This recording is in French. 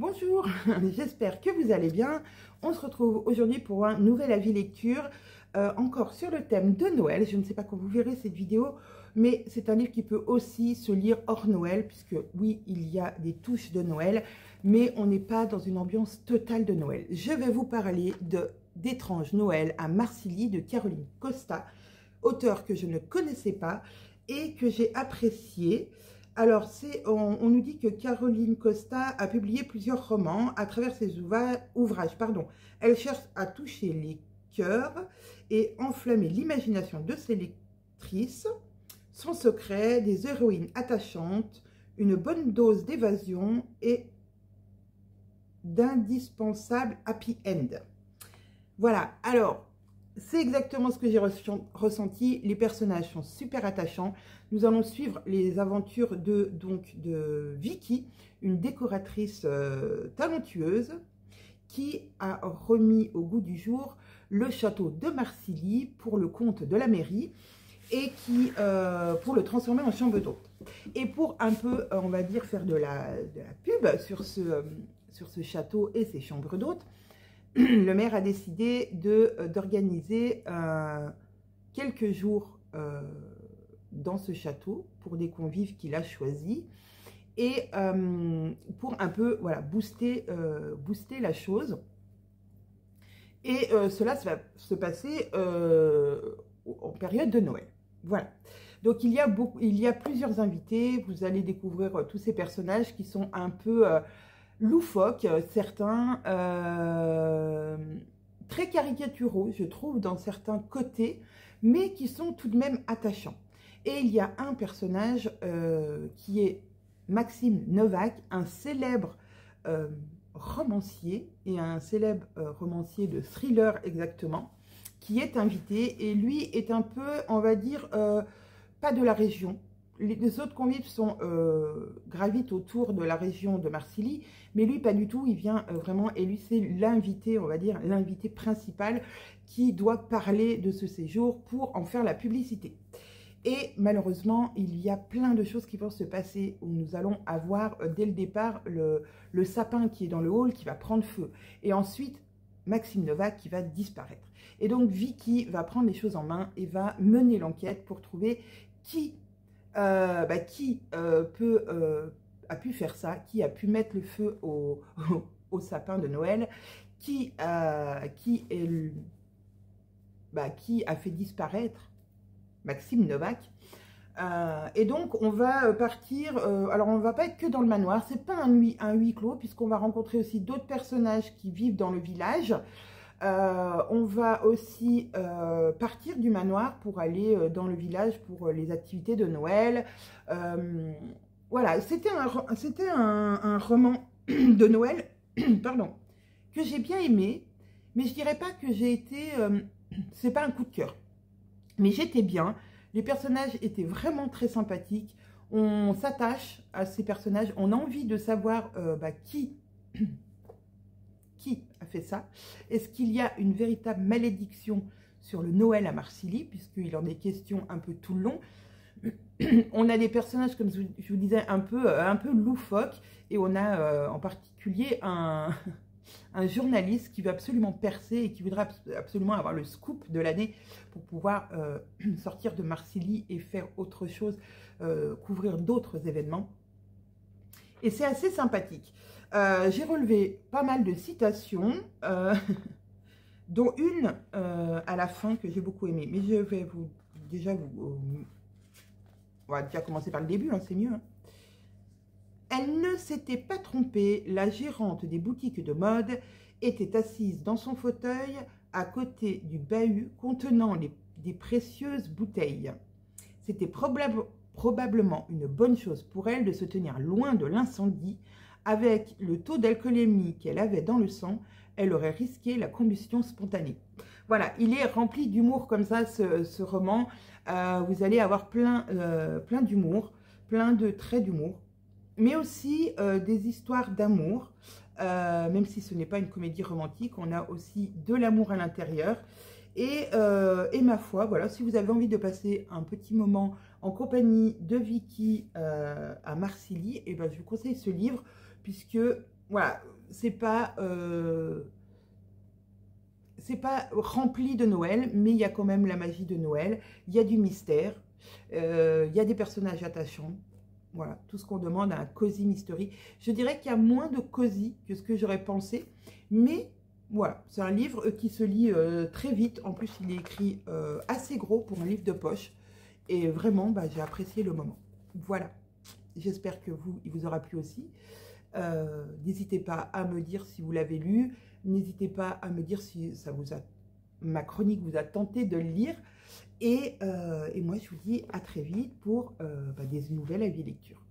Bonjour, j'espère que vous allez bien. On se retrouve aujourd'hui pour un nouvel avis lecture, encore sur le thème de Noël. Je ne sais pas quand vous verrez cette vidéo, mais c'est un livre qui peut aussi se lire hors Noël, puisque oui, il y a des touches de Noël, mais on n'est pas dans une ambiance totale de Noël. Je vais vous parler d'Étrange Noël à Marcilly de Caroline Costa, auteure que je ne connaissais pas et que j'ai apprécié. Alors, on nous dit que Caroline Costa a publié plusieurs romans à travers ses ouvrages. Elle cherche à toucher les cœurs et enflammer l'imagination de ses lectrices. Son secret, des héroïnes attachantes, une bonne dose d'évasion et d'indispensables happy end. Voilà, alors, c'est exactement ce que j'ai ressenti. Les personnages sont super attachants. Nous allons suivre les aventures de Vicky, une décoratrice talentueuse qui a remis au goût du jour le château de Marcilly pour le compte de la mairie et qui pour le transformer en chambre d'hôte. Et pour un peu, on va dire, faire de la pub sur ce château et ses chambres d'hôtes, le maire a décidé d'organiser quelques jours dans ce château pour des convives qu'il a choisis et pour un peu voilà, booster la chose. Et cela va se passer en période de Noël. Voilà. Donc il y a plusieurs invités. Vous allez découvrir tous ces personnages qui sont un peu loufoques, certains très caricaturaux, je trouve, dans certains côtés, mais qui sont tout de même attachants. Et il y a un personnage qui est Maxime Novak, un célèbre romancier, et un célèbre romancier de thriller exactement, qui est invité, et lui est un peu, on va dire, pas de la région. Les autres convives gravitent autour de la région de Marcilly, mais lui, pas du tout. Il vient vraiment, et lui, c'est l'invité, on va dire, l'invité principal qui doit parler de ce séjour pour en faire la publicité. Et malheureusement, il y a plein de choses qui vont se passer où nous allons avoir, dès le départ, le sapin qui est dans le hall qui va prendre feu. Et ensuite, Maxime Novak qui va disparaître. Et donc, Vicky va prendre les choses en main et va mener l'enquête pour trouver qui a pu faire ça, qui a pu mettre le feu au sapin de Noël, qui a fait disparaître Maxime Novak. Et donc on va partir, alors on ne va pas être que dans le manoir, c'est pas un huis clos, puisqu'on va rencontrer aussi d'autres personnages qui vivent dans le village. On va aussi partir du manoir pour aller dans le village pour les activités de Noël. Voilà, c'était un roman de Noël pardon, que j'ai bien aimé, mais je dirais pas que j'ai été... c'est pas un coup de cœur, mais j'étais bien. Les personnages étaient vraiment très sympathiques. On s'attache à ces personnages, on a envie de savoir qui a fait ça. Est-ce qu'il y a une véritable malédiction sur le Noël à Marcilly, puisqu'il en est question un peu tout le long. On a des personnages, comme je vous disais, un peu loufoques, et on a en particulier un journaliste qui veut absolument percer et qui voudra absolument avoir le scoop de l'année pour pouvoir sortir de Marcilly et faire autre chose, couvrir d'autres événements. Et c'est assez sympathique. J'ai relevé pas mal de citations, dont une à la fin que j'ai beaucoup aimée. Mais je vais on va déjà commencer par le début, hein, c'est mieux. Hein. Elle ne s'était pas trompée, la gérante des boutiques de mode était assise dans son fauteuil à côté du bahut contenant des précieuses bouteilles. C'était probablement une bonne chose pour elle de se tenir loin de l'incendie. Avec le taux d'alcoolémie qu'elle avait dans le sang, elle aurait risqué la combustion spontanée. Voilà, il est rempli d'humour comme ça, ce roman. Vous allez avoir plein d'humour, plein de traits d'humour, mais aussi des histoires d'amour. Même si ce n'est pas une comédie romantique, on a aussi de l'amour à l'intérieur. Et ma foi, voilà, si vous avez envie de passer un petit moment en compagnie de Vicky à Marcilly, et ben, je vous conseille ce livre, puisque voilà, c'est pas rempli de Noël, mais il y a quand même la magie de Noël. Il y a du mystère, il y a des personnages attachants. Voilà, tout ce qu'on demande à un cosy mystery. Je dirais qu'il y a moins de cosy que ce que j'aurais pensé, mais voilà, c'est un livre qui se lit très vite. En plus, il est écrit assez gros pour un livre de poche. Et vraiment, bah, j'ai apprécié le moment. Voilà, j'espère que il vous aura plu aussi. N'hésitez pas à me dire si vous l'avez lu. N'hésitez pas à me dire si ma chronique vous a tenté de le lire. Et moi, je vous dis à très vite pour des nouvelles avis lecture.